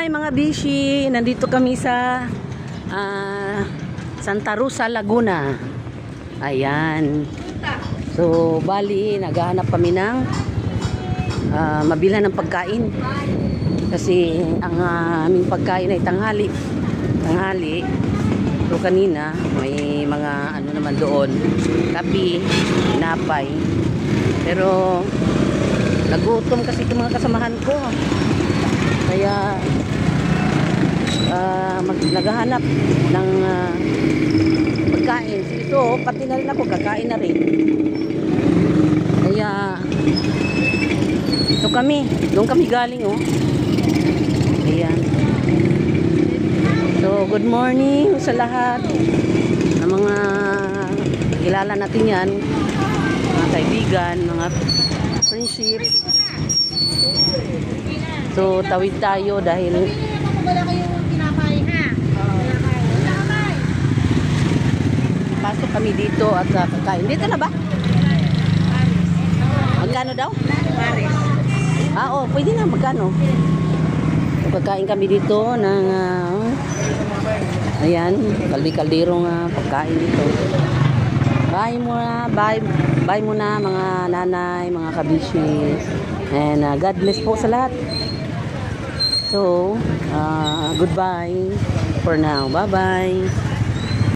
Hi mga bishi! Nandito kami sa Santa Rosa, Laguna. Ayan. So, bali, naghahanap kami ng mabilhan ng pagkain. Kasi ang aming pagkain ay tanghali. So, kanina, may mga ano naman doon. Kape, tinapay. Pero, nagutom kasi itong mga kasamahan ko. Kaya naghahanap ng pagkain. So, pati na rin ako, kakain na rin. Kaya ito kami, doon kami galing, oh. Ayan. So, good morning sa lahat ng mga kilala natin yan, mga kaibigan, mga friendship. So, tawid tayo dahil wala kayong tinapay, ha? pasok kami dito at kakain. Dito na ba? Magkano daw? Oo, pwede na. Magkano? So, kakain kami dito ng ayan, kaldi-kaldirong pagkain dito. Bye muna, bye muna mga nanay, mga kabishis. And God bless po sa lahat. So, goodbye for now. Bye-bye.